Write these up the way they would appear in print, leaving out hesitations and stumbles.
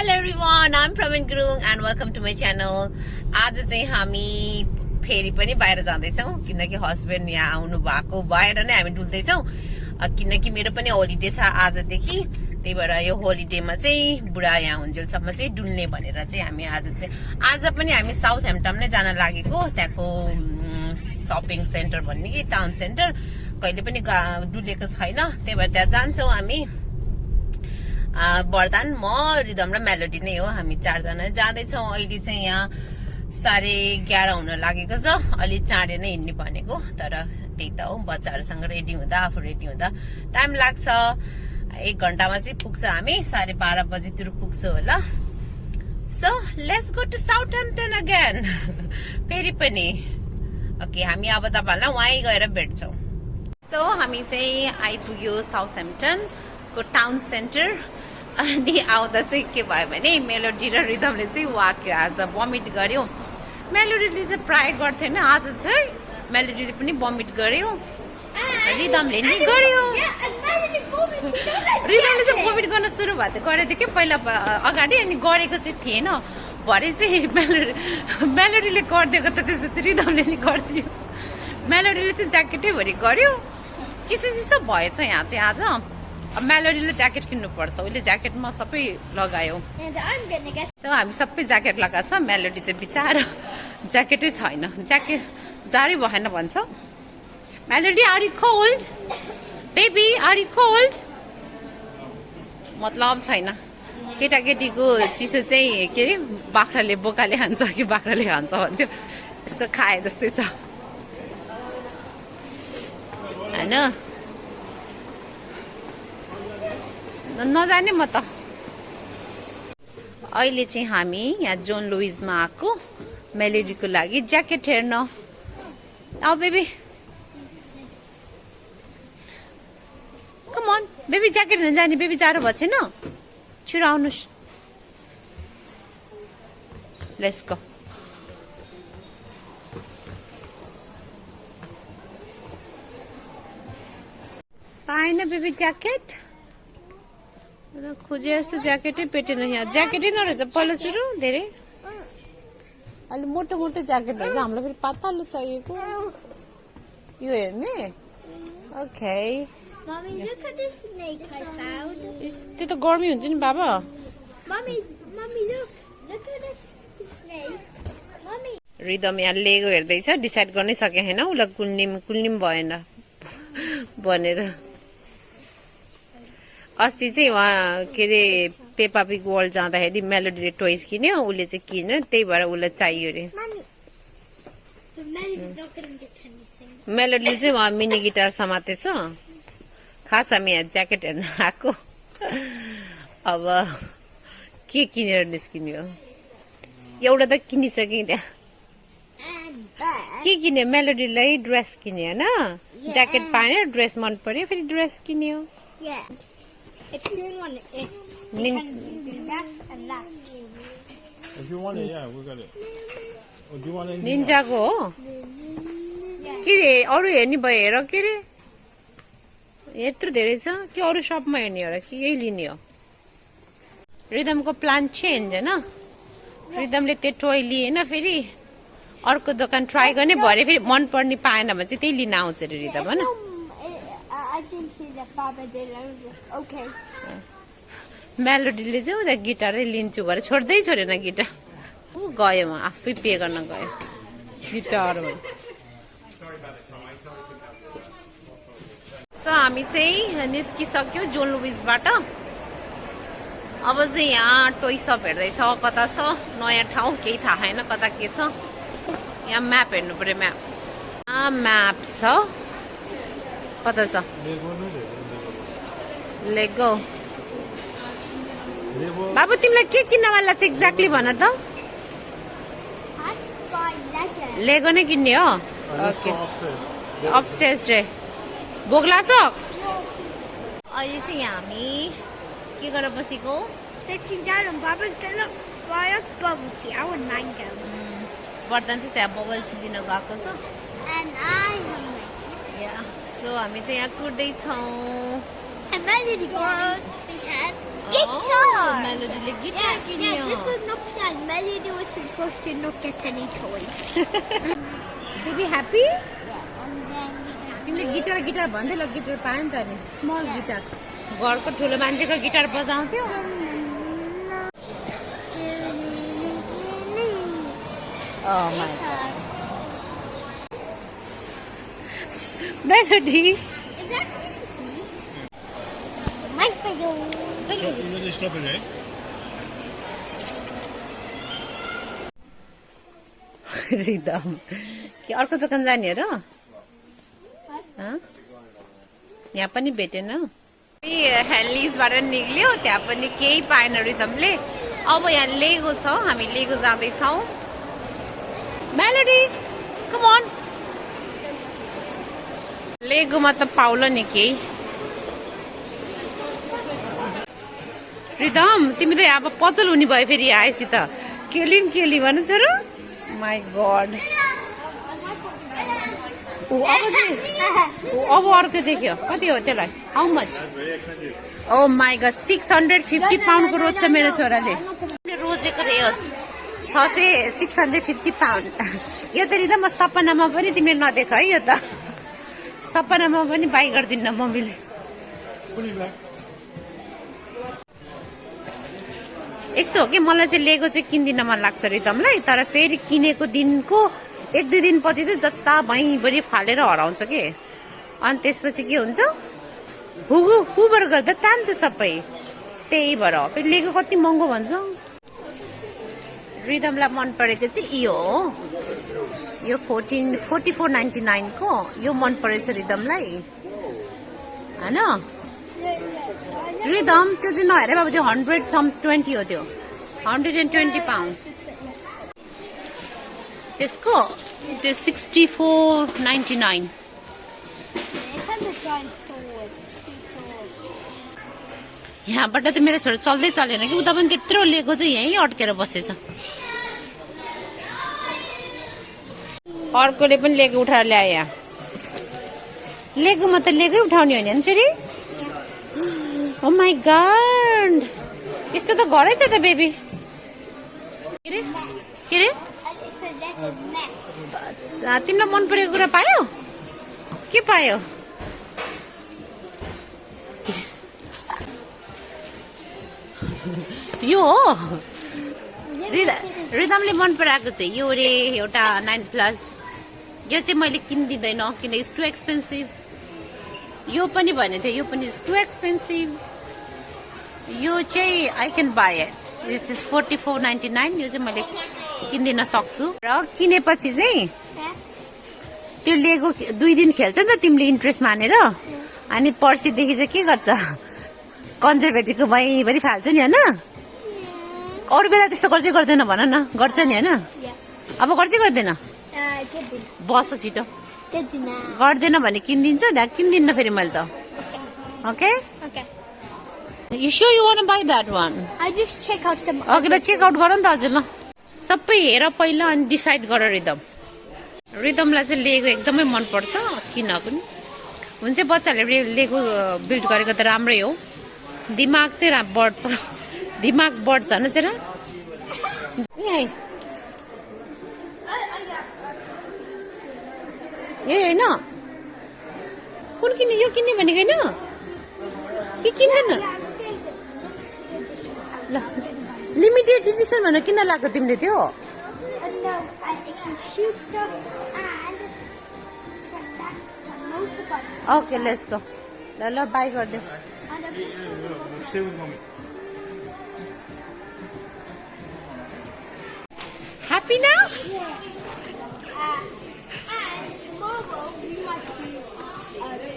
Hello everyone, I'm Praveen Gurung and welcome to my channel. आज चाहिँ हामी फेरि पनि बाहिर जाँदैछौँ किनकि हस्बेन्ड यहाँ आउनु भएको भएर नै हामी डुल्दैछौँ किनकि मेरो पनि होलिडे छ आजदेखि त्यही भएर यो होलिडेमा चाहिँ बुढा यहाँ हुन्जेलसम्म चाहिँ डुल्ने भनेर चाहिँ हामी आज पनि हामी साउथ हेम्पटन नै जान लागेको त्यहाँको शपिङ सेन्टर भन्ने कि टाउन सेन्टर कहिले पनि डुलेको छैन त्यही भएर त्यहाँ जान्छौँ हामी वरदान म रिदम र मेलोडी नै हो हामी चारजना जाँदैछौँ अहिले चाहिँ यहाँ 11:30 हुन लागेको छ अलि चाँडै नै हिँड्ने भनेको तर त्यही त हो बच्चाहरूसँग रेडी हुँदा आफू रेडी हुँदा टाइम लाग्छ 1 घण्टामा चाहिँ पुग्छ हामी 12:30 बजेतिर पुग्छ होला so let's go to Southampton again फेरि पनि ओके हामी अब तपाईहरुलाई वहीँ गएर भेट्छौँ सो हामी चाहिँ आइपुग्यो साउथ हेम्पटन को टाउन सेन्टर अनि आउँदा चाहिँ के भयो भने मेलोडी र रिदमले चाहिँ वाक्यो आज भमिट गर्यो मेलोडीले चाहिँ प्राय गर्थेन आज चाहिँ मेलोडीले पनि भमिट गर्यो रिदमले नि गर्यो रिदमले चाहिँ भमिट गर्न सुरु गरेको थियो कि पहिला अगाडि अनि गरेको चाहिँ थिएन भरे चाहिँ मेलोडीले गरिदिएको त त्यसो त रिदमले नि गरिदियो मेलोडीले चाहिँ ज्याकेटै भरि गर्यो चिसो चिसो भएछ यहाँ चाहिँ आज मेलोडीले ज्याकेट किन्नु पर्छ उसले ज्याकेटमा सबै लगायो सो हामी सबै ज्याकेट लगाएको छ मेलोडी चाहिँ बिचारा ज्याकेटै छैन ज्याकेट जाडै भएन भन्छ Melody are you cold baby are you cold मतलब छैन केटाकेटीको चिसो चाहिँ के अरे बाख्राले बोकाले खान्छ कि बाख्राले खान्छ भन्थ्यो यसको खाए जस्तै छ हैन नजाने म त अहिले चाहिँ हामी यहाँ जोन लुइसमा आएको मेलोडीको लागि ज्याकेट हेर्न आऊ baby come on baby jacket हेर्न जाने बेबी जाडो भएको छैन छिटो आउनुहोस् लेट्स गो पाएन बेबी ज्याकेट खोजे जस्तो ज्याकेटै पेटेन यहाँ ज्याकेटै नरहेछ पहिला सुरु धेरै अहिले मोटो मोटो ज्याकेट रहेछ हामीलाई फेरि पातलो चाहिएको यो हेर्ने ओके त्यो त गर्मी हुन्छ नि बाबा रिदम यहाँ लेगो हेर्दैछ डिसाइड गर्नै सके होइन उसलाई कुल्नी भएन भनेर अस्ति चाहिँ उहाँ के अरे पेपा पिग वर्ल्ड जाँदाखेरि मेलोडीले टोइज किन्यो उसले चाहिँ किन्यो त्यही भएर उसलाई चाहियो अरे मेलोडीले चाहिँ उहाँ मिनी गिटार समातेछ खास हामी यहाँ ज्याकेट हेर्न आएको अब के किनेर निस्किने हो एउटा त किनिसक्यो त्यहाँ के किन्यो मेलोडीलाई ड्रेस किन्यो होइन ज्याकेट पाएन ड्रेस मन पर्यो फेरि ड्रेस किन्यो It's 2 in 1. We can do that and that. If you want it, yeah, we got it. Oh, do you want it? निन्जाको हो के रे अरू हेर्ने भयो हेर के रे यत्रो धेरै छ कि अरू सपमा हेर्ने हो र कि यही लिने हो रिदमको प्लान चेन्ज होइन रिदमले त्यो टोय लिएन फेरि अर्को दोकान ट्राई गर्ने भरे फेरि मन पर्ने पाएन भने चाहिँ त्यही लिन आउँछ अरे रिदम होइन I didn't see that Baba did. I was like, okay. मेलोडीले चाहिँ उता गिटारै लिन्छु भएर छोड्दै छोडेन गिटार गयो म आफै पे गर्न गयो गिटार सो हामी चाहिँ निस्किसक्यो जोन लुइसबाट अब चाहिँ यहाँ टोय सप हेर्दैछ कता छ नयाँ ठाउँ केही थाहा छैन कता के छ यहाँ म्याप हेर्नु पर्यो म्याप छ कता छ लेगो बाबु तिमीलाई के किन्नवाला छ एक्ज्याक्टली भन त लेगो नै किन्ने हो ओके अपस्टेयर्स रे बोक्ला छ अहिले चाहिँ हामी के गरेर बसेको Sitting down and Baba's gonna buy us bubble tea. I want mango. वरदान चाहिँ त्यहाँ बबल टी लिन गएको छ And I have mango. So हामी चाहिँ यहाँ कुर्दैछौँ And Melody got we have guitar. मेलोडीले गिटार किन्यो also not that Melody was supposed to not get any toys. Baby happy? And then तिमीले गिटार भन्दै ल गिटार पायो नि त नि स्मल गिटार घरको ठुलो मान्छेको guitar बजाउँथ्यो Oh my god. Melody. Is that my fiddle? You really stop it, eh? Rhythm के अर्को दोकान जाने र यहाँ पनि भेटेन ह्यान्डलिजबाट निक्ल्यो त्यहाँ पनि केही पाएन रिदमले अब यहाँ लेगो छ हामी लेगो जाँदैछौँ मेलोडी कम अन लेगोमा त पाउला नि केही रिदम तिमी त अब पजल हुने भयो फेरि आएपछि त केली भन्नु छोरो माई गॉड अब अर्को देख्यो कति हो त्यसलाई how much oh my God 650 पाउन्डको रोज्छ मेरो छोराले रोजेको रे 650 पाउन्ड यो त रिदम म सपनामा पनि तिमीले नदेख है यो त सपनामा पनि बाई गर्दिन्न मम्मीले यस्तो हो कि मलाई चाहिँ लेगो चाहिँ किन्दिन मन लाग्छ रिदमलाई तर फेरि किनेको दिनको 1-2 दिनपछि चाहिँ जता भैँभरि फालेर हराउँछ कि अनि त्यसपछि के हुन्छ हुबर गर्दा तान्छ सबै त्यही भएर फेरि लेगो कति महँगो भन्छ रिदमलाई मन परेको चाहिँ यो हो यो 44.99 को यो मन परेछ रिदमलाई हैन रिदम त्यो चाहिँ नहेरे बाबु त्यो 120 हो त्यो 120 पाउन्ड त्यसको त्यो 64.99 यहाँबाट त मेरो छोरा चल्दै चलेन कि उता पनि त्यत्रो लिएको चाहिँ यहीँ अड्केर बसेछ अर्कोले पनि लेगो उठाएर ल्याए यहाँ लेगोमा त लेगै उठाउने हो नि छोरी ओ माई गॉड यस्तो त घरै छ त बेबी के रे तिमीलाई मन परेको कुरा पायो के पायो यो हो रिदमले मन पराएको चाहिँ यो रे एउटा 9+ यो चाहिँ मैले किन्दिँदैन किन इट्स टु एक्सपेन्सिभ यो पनि भनेको थिएँ यो पनि इट्स टु एक्सपेन्सिभ यो चाहिँ I can by it this is 44.99 यो चाहिँ मैले किन्दिन सक्छु र किनेपछि चाहिँ त्यो लेगो 2 दिन खेल्छ नि त तिमीले इन्ट्रेस्ट मानेर अनि पर्सिदेखि चाहिँ के गर्छ कन्जर्भेटिभको भैँभरि फाल्छ नि होइन अरू बेला त्यस्तो गर्छ गर्दैन भन न गर्छ नि होइन अब गर्छ गर्दैन बस छिटो गर्दैन भने किनिदिन्छु किन्दिन्न फेरि मैले त okay You sure you want to buy that one? I just check out some. Okay, ल चेक आउट गर नि त हजुर ल सबै हेर पहिला अनि डिसाइड गर रिदमलाई चाहिँ लेगो एकदमै मन पर्छ किन पनि हुन्छ बच्चाहरूले लेगो बिल्ड गरेको त राम्रै हो दिमाग चाहिँ बढ्छ दिमाग बढ्छ न चाहिँ ए होइन कुन किन्ने यो किन्ने भनेको होइन के किन्दैन ल लिमिटेड एडिसन भनेर किन लाग्यो तिमीले त्यो ओके लेट्स गो ल बाई गरिदेऊ happy now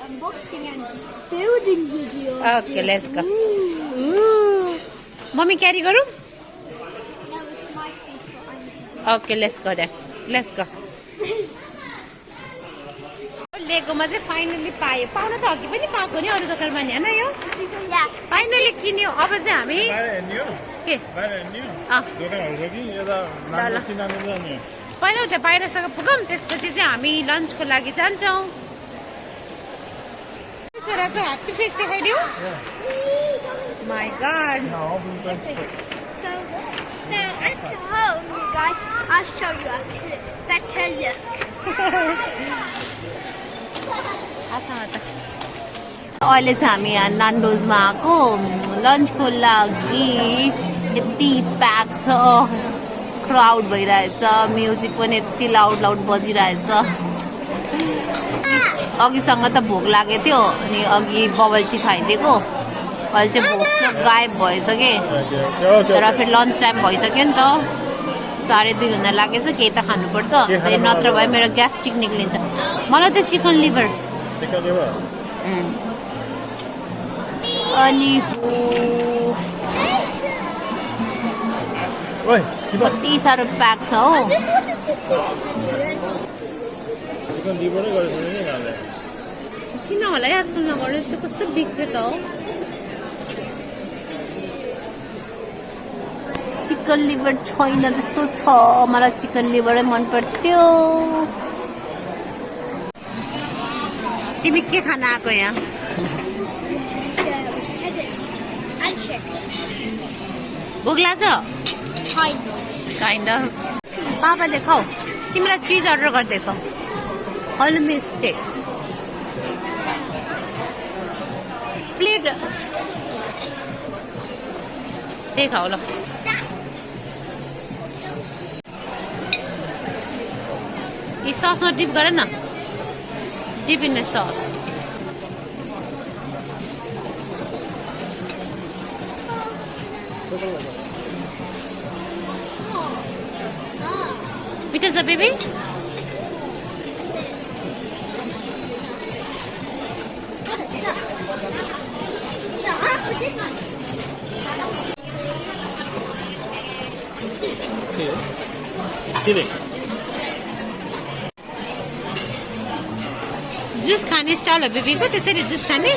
Unboxing and building video. Okay, let's go. Mommy, carry गरौँ? No, it's my favorite. Okay, let's go then. Let's go. लेगोमा चाहिँ फाइनली पायो पाउन त अघि पनि पाएको नि अरू दोकानमा नि होइन यो फाइनली किन्यो अब चाहिँ हामी के पहिला चाहिँ बाहिरसँग पुगौँ त्यसपछि चाहिँ हामी लन्चको लागि जान्छौँ छोराको ह्याप्पी फेस देखाइदियो my God So, home, you guys, I'll show you a better look. अहिले चाहिँ हामी यहाँ नान्डोजमा आएको लन्चको लागि यति प्याक छ क्राउड भइरहेछ म्युजिक पनि यति लाउड बजिरहेछ अघिसँग त भोक लागेको थियो अनि अघि बबल टी खाइदिएको अहिले चाहिँ भोक चाहिँ गायब भएछ कि तर फेरि लन्च टाइम भइसक्यो नि त 2:30 हुन लागेछ केही त खानुपर्छ नत्र भए मेरो ग्यास्ट्रिक निक्लिन्छ मलाई त चिकन लिभर अनि कति साह्रो प्याक छ हो किन होला आजकल नगर्नु त कस्तो बिग्रे त हो चिकन लिभर छैन जस्तो छ मलाई चिकन लिभरै मन पर्थ्यो तिमी के खान आएको यहाँ भोक लाग्छ काइन्ड पापाले खाऊ तिमीलाई चिज अर्डर गरिदिएको हलो मिस्टेक प्लेट त्यही खाऊ ल यो ससमा डिप गर न dip in the sauce Pita sa baby? Chili. Juice खाने स्टाइल हो बेबीको त्यसरी जुस खाने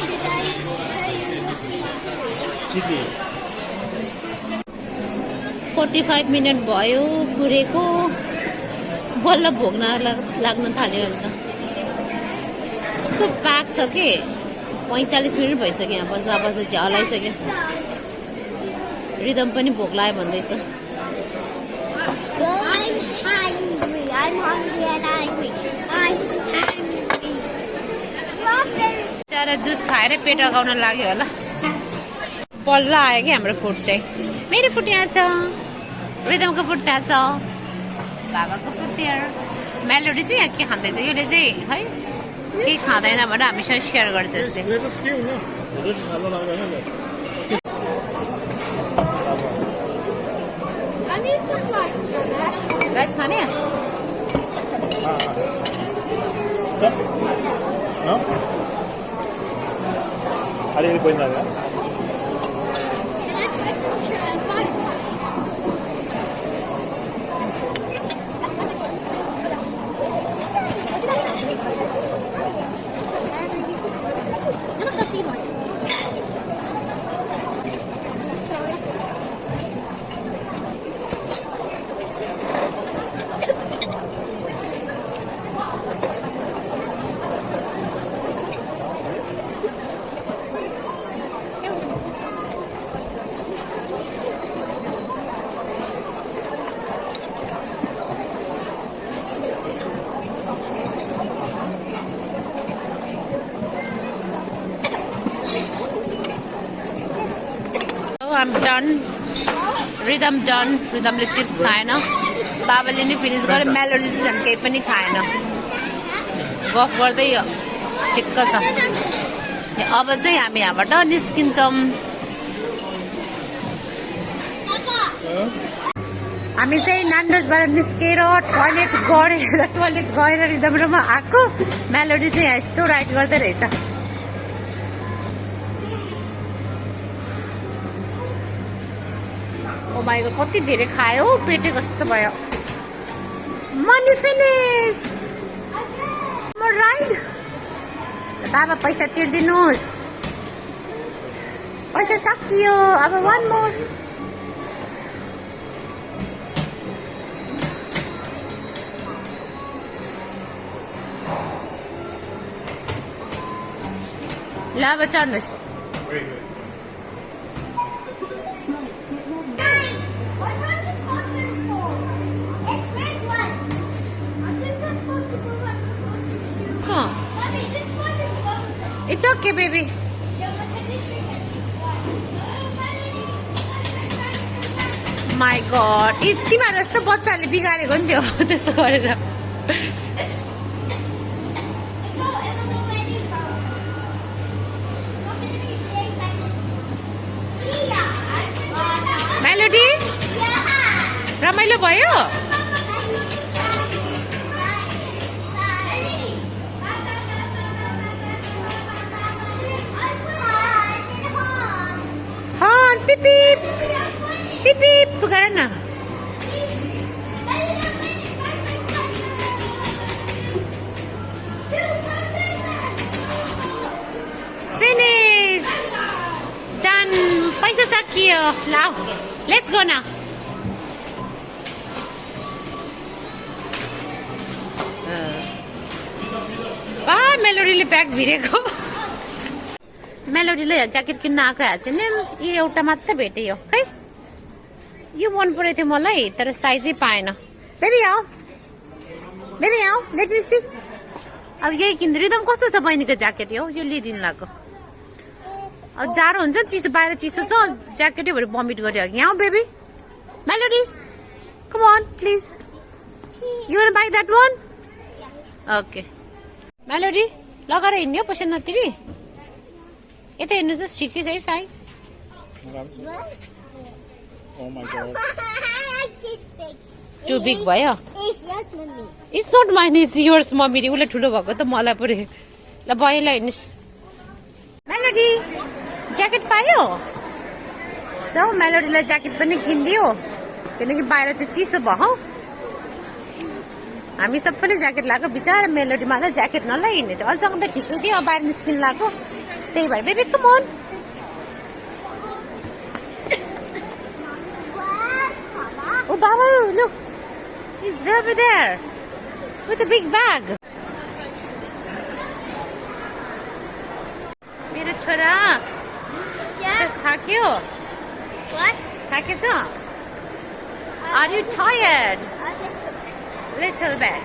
Chili. 45 मिनट भयो पुरेको बल्ल भोग्न लाग्न थाल्यो अन्त कस्तो प्याक छ के 45 मिनट भइसक्यो यहाँ बस्दा बस्दा चाहिँ हलाइसक्यो रिदम पनि भोक लाग्यो भन्दैछ I'm hungry and angry. I'm angry. बिचारा जुस खाएर पेट अगाउन लाग्यो होला बल्ल आयो कि हाम्रो फुड चाहिँ मेरो फुड यहाँ छ रिदमको फुड त्यहाँ छ बाबाको फुड त्यहाँ मेलोडी चाहिँ यहाँ के खाँदैछ यसले चाहिँ है केही खाँदैन भनेर हामीसँग सेयर गर्छ यसले I need some rice. Rice खाने No? Are you going there? Can I try some rice? I'm done. Rhythm done. Rhythmले चिप्स खाएन बाबाले नि फिनिस गरे मेलोडी चाहिँ केही पनि खाएन गफ गर्दै ठिक्क छ अब चाहिँ हामी यहाँबाट निस्किन्छौँ हामी चाहिँ नान्डोजबाट निस्केर टोयलेट गएर रिदममा आएको मेलोडी चाहिँ यहाँ यस्तो राइड गर्दै रहेछ ओ माइ गॉड कति धेरै खायो पेटै कस्तो भयो मनी फिनिश म राइड बाबा पैसा तिर्दिनुहोस् पैसा सकियो अब वान मोर ल अब चढ्नुहोस् What time is it? It's okay, baby. My God. तिमीहरू जस्तो बच्चाहरूले बिगारेको नि त्यो त्यस्तो गरेर मेलोडी रमाइलो भयो पिप पिप पिप पिप गर न फिनिश डन पैसा सकियो लाऊ लेट्स गो नाउ मेलोडीले ब्याग भिरेको मेलोडीले ज्याकेट किन्न आएको छ नि यो एउटा मात्र भेट्यो खै यो मन परेको थियो मलाई तर साइजै पाएन बेबी आऊ लेट मी सी अब यही किन्नु रिदम कस्तो छ बहिनीको ज्याकेट यो लिइदिनु लाग्यो अब जाडो हुन्छ नि चिसो बाहिर चिसो छ ज्याकेटै भएर भमिट गर्यो यहाँ baby Melody come on please you want buy that one okay Melody लगाएर हिँड्ने हो पैसा नतिरी यता हेर्नु त ठिकै छ है size Oh my God. Too big भयो it's not mine it's yours mummy उसलाई ठुलो भएको त मलाई पऱ्यो ल बहिनीलाई हेर्नुहोस् मेलोडी ज्याकेट पायो सो मेलोडीलाई ज्याकेट पनि किनिदियो किनकि बाहिर चाहिँ चिसो भयो हामी सबैले ज्याकेट लगाएको बिचारा मेलोडीमा त ज्याकेट नलाइ हिँड्ने थियो अहिलेसम्म त ठिकै थियो अब बाहिर निस्किनु लाग्यो त्यही भएर baby come on Oh, Baba, look. He's over there with a big bag. मेरो छोरा थाक्यो What? थाकेछ Are you tired? Little bit.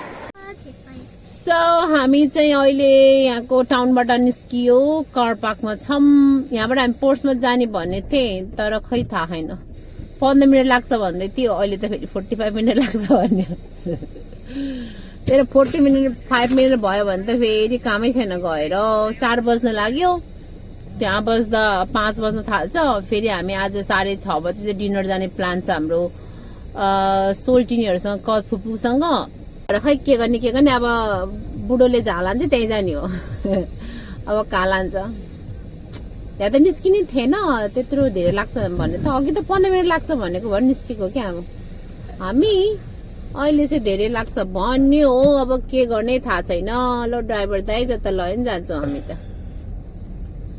So, हामी चाहिँ अहिले यहाँको टाउनबाट निस्कियो कार पार्कमा छौं यहाँबाट हामी पोर्ट्समा जाने भन्ने थिए तर खै थाहा छैन 15 मिनट लाग्छ भन्दै थियो अहिले त फेरि 45 मिनट लाग्छ भन्यो तर 40 मिनट 5 मिनट भयो भने त फेरि कामै छैन गएर 4 बज्न लाग्यो त्यहाँ बज्दा 5 बज्न थाल्छ फेरि हामी आज 6:30 बजे चाहिँ डिनर जाने प्लान छ हाम्रो सोल्टिनीहरुसँग कल फुपूसँग र खै के गर्ने अब बुढोले झालान्छ त्यही जाने हो अब कहाँ लान्छ त्यहाँ त निस्किने थिएन त्यत्रो धेरै लाग्छ भन्ने त अघि त 15 मिनट लाग्छ भनेको भएर निस्केको क्या हामी अहिले चाहिँ धेरै लाग्छ भन्ने हो अब के गर्ने थाहा छैन ल ड्राइभर दाइ जता लैन जान्छौँ हामी त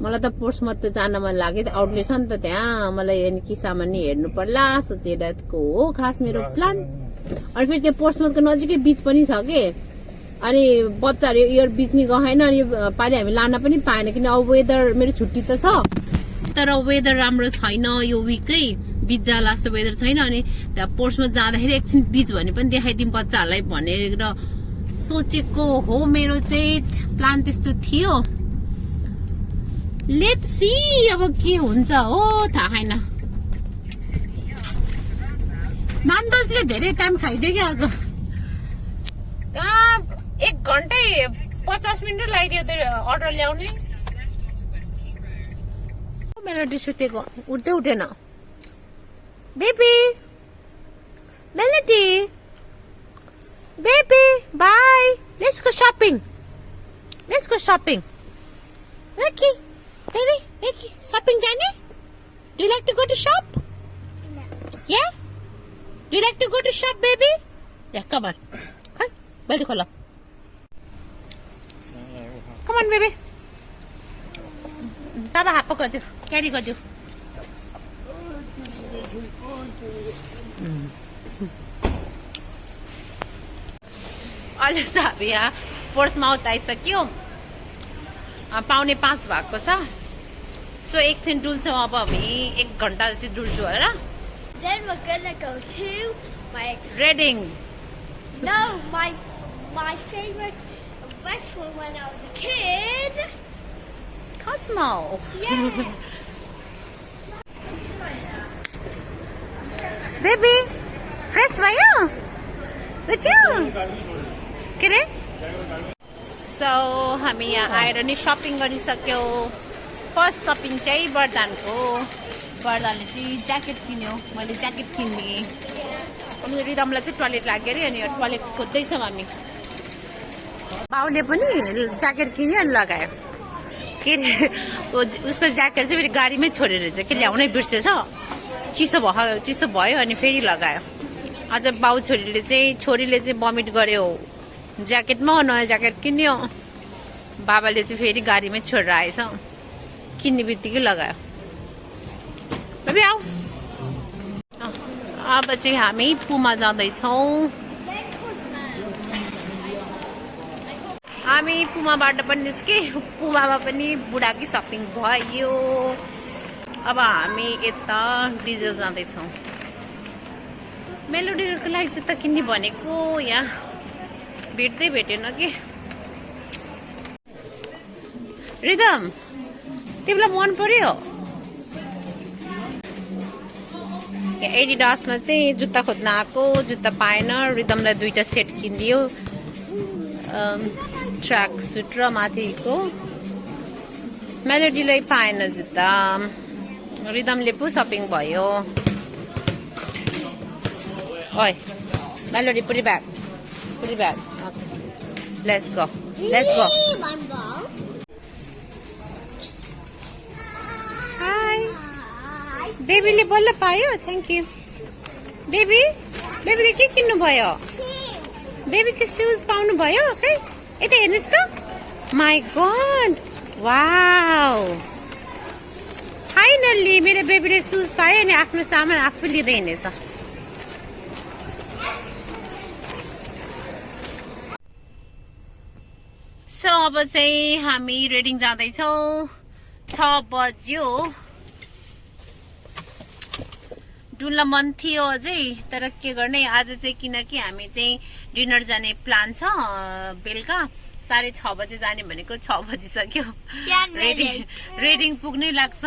मलाई त पोर्ट्समा त जान मन लाग्यो आउटलेट छ नि त त्यहाँ मलाई कि सामान हेर्नु पर्ला सोचेरको हो खास मेरो प्लान अनि फेरि त्यो पोर्ट्समाको नजिकै बीच पनि छ के अनि बच्चाहरू यो बिच्ने गएन अनि पालि हामी लान पनि पाएन किन अब वेदर मेरो छुट्टी त छ तर वेदर राम्रो छैन यो विकै बीच जाला जस्तो वेदर छैन अनि त्यहाँ पोर्ट्समा जाँदाखेरि एकछिन बीच भने पनि देखाइदिउँ बच्चाहरूलाई भनेर सोचेको हो मेरो चाहिँ प्लान त्यस्तो थियो लेट्स सी अब के हुन्छ हो थाहा छैन नान्डोजले धेरै टाइम खाइदियो क्या आज कहाँ 1 घन्टै 50 मिनट लाग्यो त्यो अर्डर ल्याउने मेलोडी सुतेको उठ्दै उठेन baby Melody baby bye let's go shopping okay baby okay shopping जाने do you like to go to shop yeah do you like to go to shop baby yeah come on खै belt खोल Come on, baby. Baba, hapa गरिदिउ carry गरिदिउ अहिले त हामी यहाँ पोर्ट्समा out आइसक्यो 4:45 भएको छ सो एकछिन डुल्छौँ अब हामी 1 घन्टा जति डुल्छु होला Then we're gonna go to my reading no my favorite restaurant when I was a kid. Cosmo. Baby, fresh भयो? बुझ्यौ? के रे? So हामी यहाँ आएर नि शपिङ गरिसक्यौ। फर्स्ट शपिङ चाहिँ वरदानको। वरदानले चाहिँ ज्याकेट किन्यो। मैले ज्याकेट किनिदिएँ। अनि रिदमलाई चाहिँ टोयलेट लाग्यो अरे अनि टोयलेट खोज्दैछौँ हामी। बाउले पनि ज्याकेट किन्यो अनि लगायो। के अरे उसको ज्याकेट चाहिँ फेरि गाडीमै छोडेर चाहिँ के ल्याउनै बिर्सेछ। चिसो भयो अनि फेरि लगायो। अझ बाउ छोरीले चाहिँ भमिट गर्यो ज्याकेटमा। नयाँ ज्याकेट किन्यो। बाबाले चाहिँ फेरि गाडीमै छोडेर आएछ। किन्ने बित्तिकै लगायो। बेबी आऊ। अब चाहिँ हामी पुमा जाँदैछौँ। हामी पुमाबाट पनि निस्के। पुमामा पनि बुढाकी सपिङ भयो। अब हामी यता डिजल जाँदैछौँ। मेलोडीको लागि जुत्ता किन्ने भनेको यहाँ भेटेन कि। रिदम तिमीलाई मन पर्यो? एडिडासमा चाहिँ जुत्ता खोज्न आएको। जुत्ता पाएन। रिदमलाई 2टा सेट किनिदियो। ट्र्याक सुट र माथिको। मेलोडीलाई पाएन जुत्ता। रिदमले पो सपिङ भयो। ओइ melody put it back. Okay. Let's go. Hi. बेबीले बल्ल पायो। Thank you. बेबीले के किन्नु भयो? बेबीको सुज पाउनु भयो? खै यता हेर्नुहोस् त। My God wow. फाइनल्ली मेरो बेबीले सुज पायो अनि आफ्नो सामान आफू लिँदै हिँडेछ। सो अब चाहिँ हामी रेडिङ जाँदैछौँ। 6 बज्यो। डुल्न मन थियो अझै तर के गर्ने आज चाहिँ किनकि हामी चाहिँ डिनर जाने प्लान छ बेलुका 6:30 बजे जाने भनेको 6 बजिसक्यो। रेडिङ पुग्नै लाग्छ।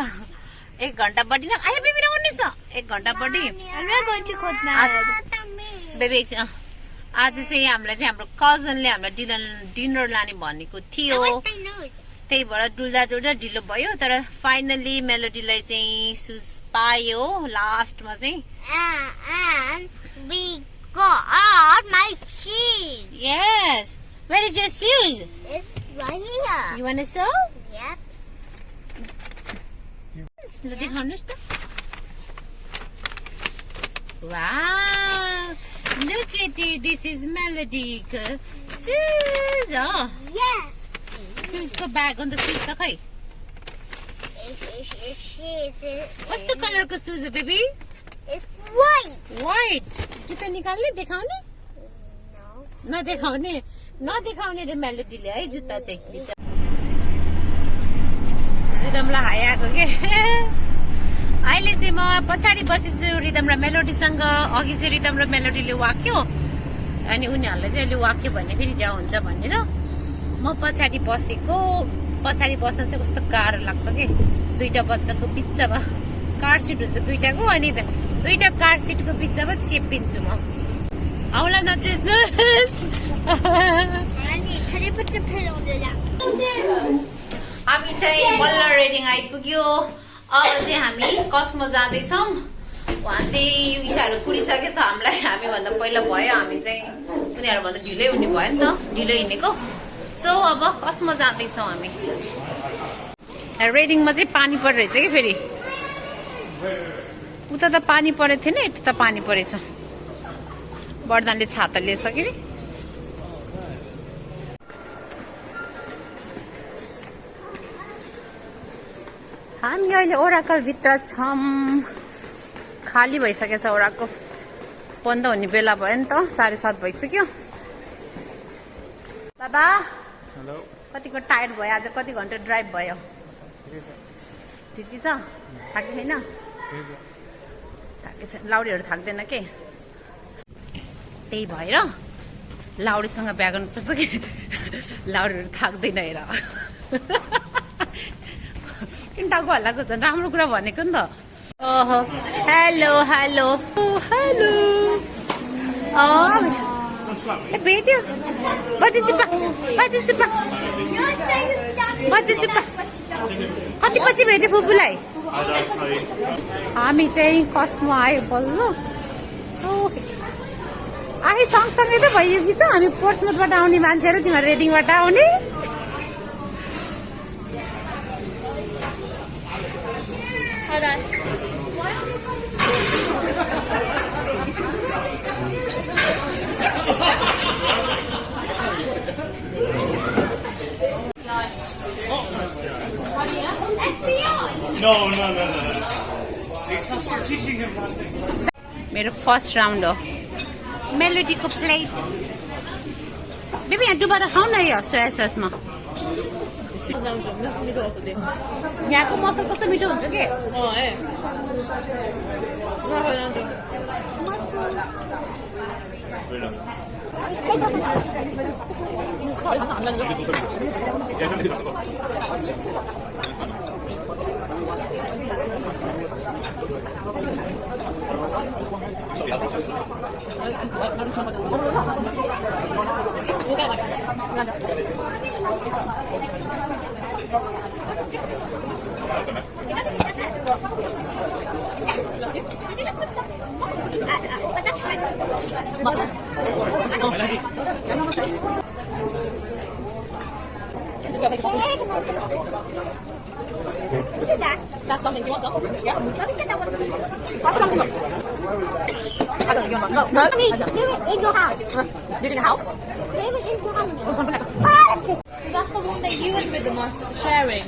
1 घण्टा बढी न आयो बेबी आउनुहोस् न। 1 घण्टा बढी बेबी आज चाहिँ हामीलाई चाहिँ हाम्रो कजनले हामीलाई डिनर लाने भनेको थियो। त्यही भएर डुल्दा ढिलो भयो तर फाइनली मेलोडीलाई चाहिँ सुज पायो लास्टमा चाहिँ। And we got my shoes. Yes. Where is your shoes? It's right here. You want to sew? Yep. ल देखाउनुहोस् त। Wow. Look at it. This is Melody. Shoes. Oh. Yes. Shoes को bag on the shoes त खै? कस्तो कलरको shoes हो baby? It's white. White. जुत्ता निकाल्ने देखाउने? No. नदेखाउने रे मेलोडीले है जुत्ता चाहिँ। रिदमलाई हाय आएको के। अहिले चाहिँ म पछाडि बसेछु रिदम र मेलोडीसँग। अघि चाहिँ रिदम र मेलोडीले वाक्यो अनि उनीहरूलाई चाहिँ अहिले वाक्यो भने फेरि जाऊ हुन्छ भनेर म पछाडि बसेको। पछाडि बस्न चाहिँ कस्तो गाह्रो लाग्छ कि। 2टा बच्चाको बिचमा कार सिट हुन्छ 2टाको अनि 2टा कार सिटको बिचमा चेपिन्छु म। आउला नचिस्नुहोस्। हामी चाहिँ बल्ल रेडिङ आइपुग्यो। अब चाहिँ हामी कस्मो जाँदैछौँ। उहाँ चाहिँ इसाहरू कुरिसकेछ हामीलाई। हामीभन्दा पहिला भयो। हामी चाहिँ उनीहरूभन्दा ढिलै हुने भयो नि त। ढिलो हिँडेको। सो अब कस्मो जाँदैछौँ हामी। रेडिङमा चाहिँ पानी परिरहेछ कि फेरि। उता त पानी परेको थिएन यता त पानी परेछ। वरदानले छाता लिएछ कि। हामी अहिले ओराकल भित्र छौँ। खाली भइसकेछ ओराकल। बन्द हुने बेला भयो नि त। 7:30 भइसक्यो। बाबा हेलो। कतिको टायर्ड भयो आज? कति घन्टा ड्राइभ भयो? ठिकै छ? थाके छैन? थाके छैन। लाउडीहरू थाक्दैन के? त्यही भएर लाउडीसँग बिहा गर्नुपर्छ कि। लाउडीहरू थाक्दैन हेर। सेकेन्ड टाउको हल्लाको त राम्रो कुरा भनेको नि त ओहो हेलो हेलो हेलो भेट्यो बजे चिप्पा कति पछि भेट्यो फुपूलाई हामी चाहिँ कस्मो आयो बल्ल आए सँगसँगै त भइयो कि छ हामी पोर्ट्समुथबाट आउने मान्छेहरू तिमीहरू रेडिङबाट आउने No. He's teaching him one thing. मेरो फर्स्ट राउन्ड हो मेलोडीको प्लेट बेबी यहाँ दुबारा खाऊ न यो सोया ससमा यहाँको मसल कस्तो मिठो हुन्छ के That's something you want to? Yeah. No. Leave it in your house. Did in the house? Leave it in your house. That's the one that you went with them us sharing.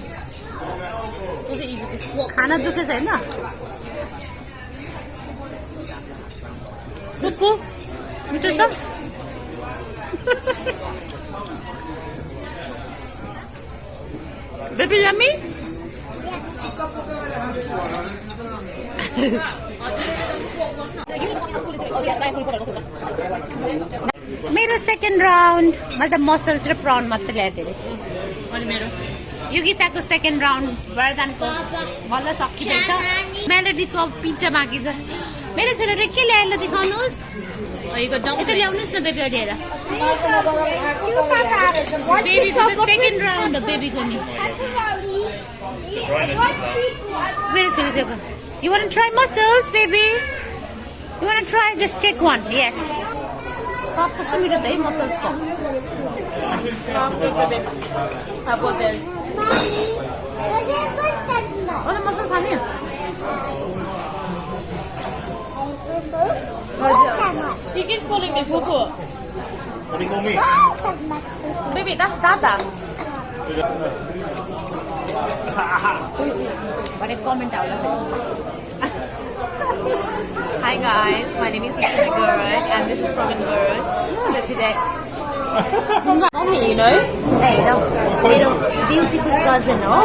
Was it easy to swap? खाना दुखे छैन पुप्पु मिठो छ baby yummy मेरो second round मैले त muscles र brown मात्रै ल्याइदिएँ युगिसाको सेकेन्ड राउन्ड वरदानको बल्ल सकिँदैछ मेलोडीको पिज्जा बाँकी छ मेरो छोराले के ल्याएर देखाउनुहोस् यता ल्याउनुहोस् न बेबी अडिएर बेबीको त सेकेन्ड राउन्ड हो बेबीको नि मेरो छोरीको You want to try mussels, baby? You want to try? Just take one. Yes. Soft कस्तो मिठो छ है mussels को. How about this? Oh, the mussels खाने. Chicken's calling me Fufu. What do you call me? Baby, that's Dada. What a comment out of it. Hi guys, my name is Lisa Guruk and this is Robin Guruk. So today, mommy, you know? Hey, मेरो beautiful cousin हो.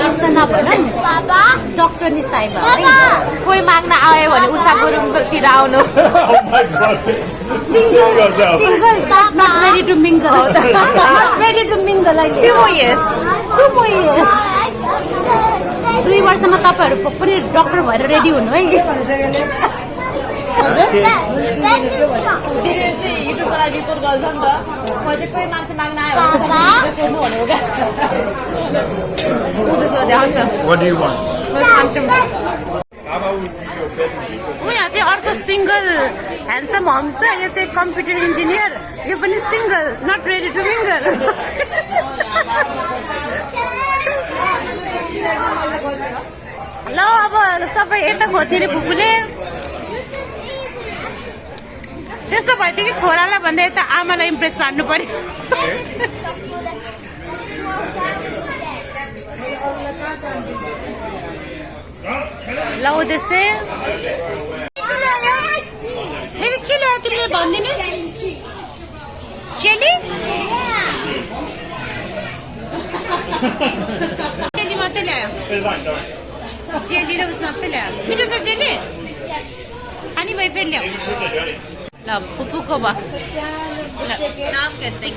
यस्तो नभनौँ. Papa. Doctor नि साइबा है. कोही माग्न आयो भने उषा गुरुङतिर आउनु. Oh my god. See yourself. Single, not ready to mingle. Not ready to mingle like 2 more years. 2 more years. 2 वर्षमा तपाईहरु पनि डाक्टर भएर रेडी हुनु है युट्युबमा रिपोर्ट गर्छ नि त म चाहिँ कोही मान्छे माग्न आयो भने सोध्नु भनेको क्या What do you want? यहाँ चाहिँ अर्को सिंगल ह्यान्डसम होम छ यो चाहिँ कम्प्युटर इन्जिनियर यो पनि single not ready to mingle ल अब सबै यता खोज्ने फुपूले त्यस्तो भयो कि छोरालाई भन्दा यता आमालाई इम्प्रेस पार्नु पर्यो लाउँदैछे बेबी के ल्यायो तिमीले भनिदिनुहोस् चेली चेली मात्रै ल्यायो चेली र उस मात्रै ल्यायो मिठो छ चेली खानी भए फेरि ल्याऊ ल फुपूको भयो नाम कहते हैं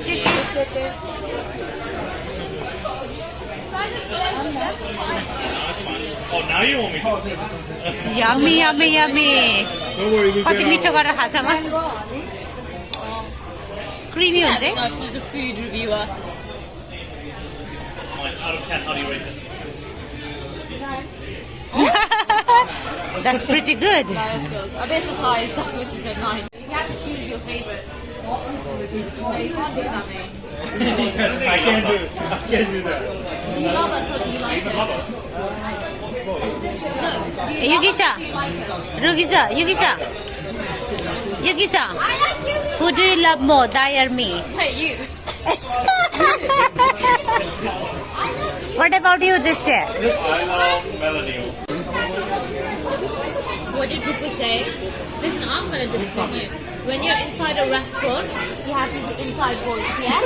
Oh, now you want me to? Yummy yummy yummy Don't worry, we कति get मिठो out. गरेर खान्छ म क्रिमी हुन्छ है She's a food reviewer. Out of 10, how do you rate this? That's pretty good. That's good. A bit surprised, that's what she said 9. You have to choose your favourite. No, you can't do that, mate. I can't do it. I can't do that. Do you love us or do you like us? Yukisha, Rugisa, Yukisha, Yukisha. Who do you love more, Dai or me? Hey, you. What about you this year? I love Melody. What did people say? Listen, I'm going to disappoint you. When you're inside a restaurant, you have to use inside voice, yes?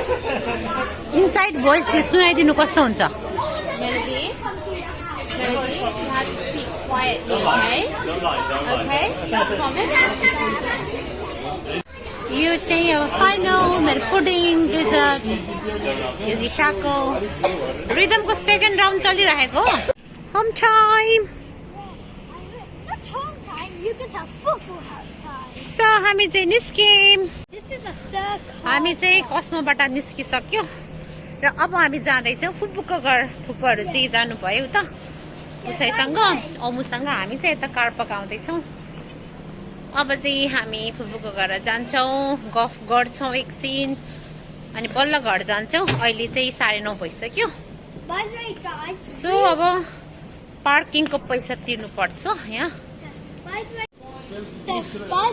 Inside voice त्यो सुनाइदिनु कस्तो हुन्छ Melody, you have to speak quietly, okay? Don't lie, don't lie. Okay? Promise? यो चाहिँ अब final मेरो पुडिङ desert युगिसाको रिदमको second round चलिरहेको home time That's home time. You get a full house time. So हामी चाहिँ निस्क्यौँ This is a circle. हामी चाहिँ कस्मोबाट निस्किसक्यो र अब हामी जाँदैछौँ फुपूको घर फुपूहरू चाहिँ जानुभयो त उसैसँग अमुसँग हामी चाहिँ यता कार पकाउँदैछौँ अब चाहिँ हामी फुपूको घर जान्छौँ गफ गर्छौँ एकछिन अनि बल्ल घर जान्छौँ अहिले चाहिँ 9:30 भइसक्यो By the way, guys. So अब पार्किङको पैसा तिर्नु पर्छ यहाँ By the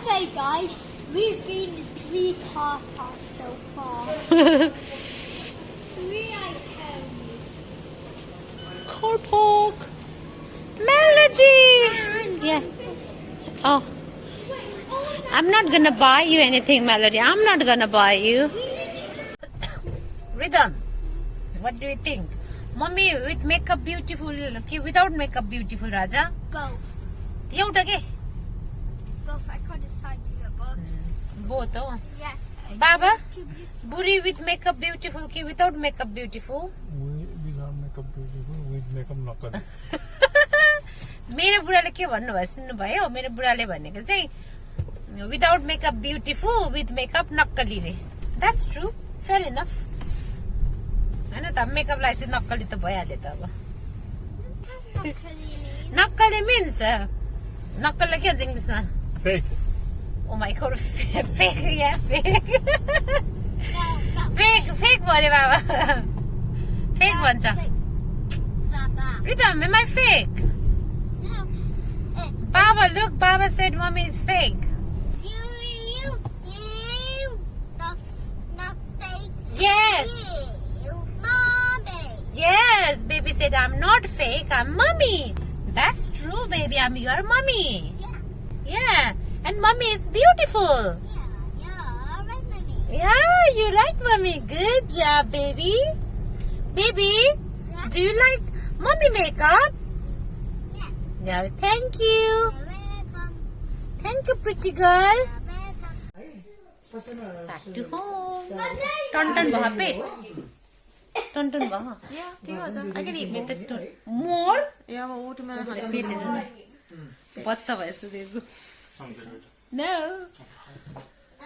way, guys, we've been to 3 car parks so far. 3, I tell you. car park Melody yeah oh I'm not gonna buy you anything Melody I'm not gonna buy you Rhythm what do you think Mommy with makeup beautiful कि without makeup beautiful Raja Both. एउटा के Both. I can't decide to go both. both हो Yes. Baba Too beautiful. बुढी with makeup beautiful कि without makeup beautiful Without makeup beautiful, with makeup not good. मेरो बुढाले के भन्नुभयो सुन्नुभयो मेरो बुढाले भनेको चाहिँ without makeup beautiful with makeup नक्कली रे द्याट्स ट्रु फेयर इनफ हैन त मेकअप लगाएपछि नक्कली त भइहाल्यो त अब नक्कली मिन्स नक्कलले के हुन्छ इङ्ग्लिसमा Fake. Oh my God fake या फेक No, फेक फेक भरे बाबा फेक भन्छ Baba. Rhythm am I fake No. Baba look Baba said mommy is fake You. Not fake. yes You, mommy. Yes, baby said I'm not fake, I'm mommy. That's true, baby, I'm your mommy. Yeah. Yeah, and mommy is beautiful. Yeah, right, mommy. Yeah, you're right, mommy. Good job, baby. Baby, do you like mommy makeup? Yeah. No, thank you. You're welcome. Thank you, pretty girl. You're welcome. Back to home. Tonton bha pet. Tonton bha. Yeah, take your time. I can eat more. More? Yeah, but watermelon has Pet is बच्चा भएछ दिजु No.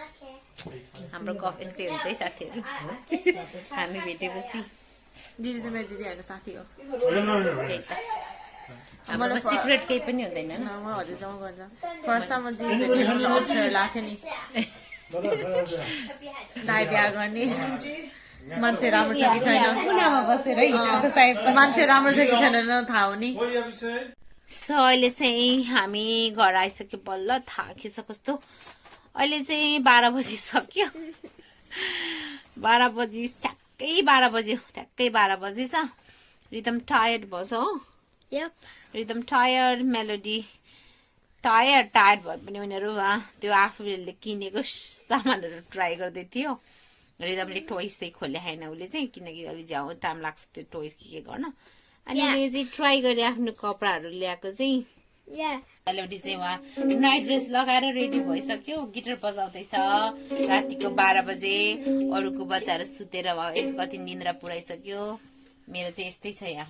Okay. हाम्रो गफ यस्तै हुन्छ है साथीहरू हामी भेटेपछि दिदी त मेरो दिदी होइन साथी हो त्यही त हाम्रोमा सिक्रेट केही पनि हुँदैन म हजुरसँग गर्छ फर्स्ट टाइम म दिदी भेट्नु अप्ठ्यारो लाग्थ्यो नि दाइ बिहा गर्ने मान्छे राम्रो छ कि छैन कुनामा बसेर हिजोको सायद मान्छे राम्रो छ कि छैन थाहा हो नि What do you have to say? So अहिले चाहिँ हामी घर आइसक्यो बल्ल थाकिछ कस्तो अहिले चाहिँ 12 बजिसक्यो 12 बजी ठ्याक्कै 12 बज्यो ठ्याक्कै 12 बजी छ रिदम टायर्ड भएछ हो Yep. Rhythm tired melody tired भयो पनि उनीहरू त्यो आफूले किनेको सामानहरू ट्राई गर्दै थियो रिदमले टोइस चाहिँ खोले खाएन उसले चाहिँ किनकि अलि ज्याउ टाइम लाग्छ त्यो टोइस के गर्न अनि मैले चाहिँ ट्राई गरेँ आफ्नो कपडाहरू ल्याएको चाहिँ Yeah. मेलोडी चाहिँ उहाँ नाइट ड्रेस लगाएर रेडी भइसक्यो गिटार बजाउँदैछ रातिको 12 बजे अरूको बच्चाहरू सुतेर कति निन्द्रा पुऱ्याइसक्यो मेरो चाहिँ यस्तै छ यहाँ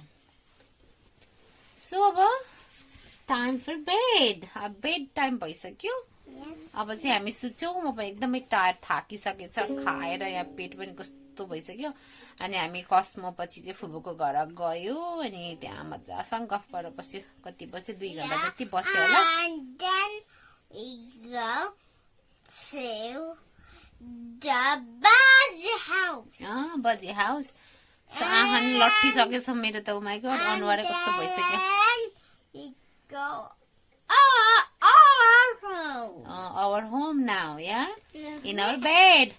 सो अब टाइम फर बेड. अब बेड टाइम भइसक्यो. अब चाहिँ हामी सुत्छौँ. म पनि एकदमै टायर्ड थाकिसकेछ. खाएर यहाँ पेट पनि कस्तो भइसक्यो. अनि हामी कस्मो पछि चाहिँ फुपूको घर गयो. अनि त्यहाँ मजासँग गफ गरेर बस्यो. कति बस्यो 2 घन्टा जति बस्यो होला. And then we go to the Buzzy house. बजे हाउस. आँखा नि लट्ठिसकेछ मेरो त. माइ गॉड अनुहारै कस्तो भइसक्यो. And we go our home. Our home now, yeah? In our bed.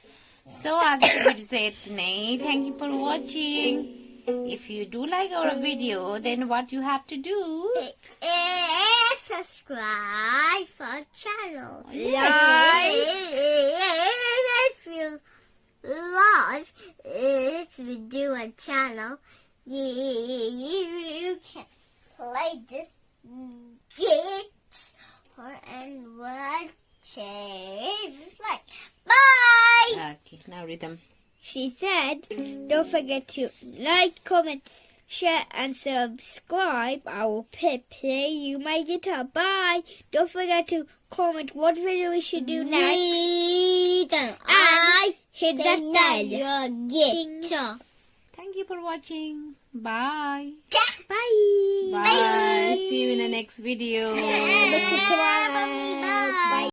So आजको भिडियो चाहिँ यति नै. Thank you for watching. If you do like our video, then what you have to do? Subscribe for channel. Yeah. If you love, if you do a channel, you can play this guitar and watch it. Like, bye. Okay, now rhythm. She said, don't forget to like, comment, share, and subscribe. I will play you my guitar. Bye. Don't forget to comment what video we should do next. And hit that bell. Guitar. Thank you for watching. Bye. Bye. Bye. See you in the next video. Bye. Bye.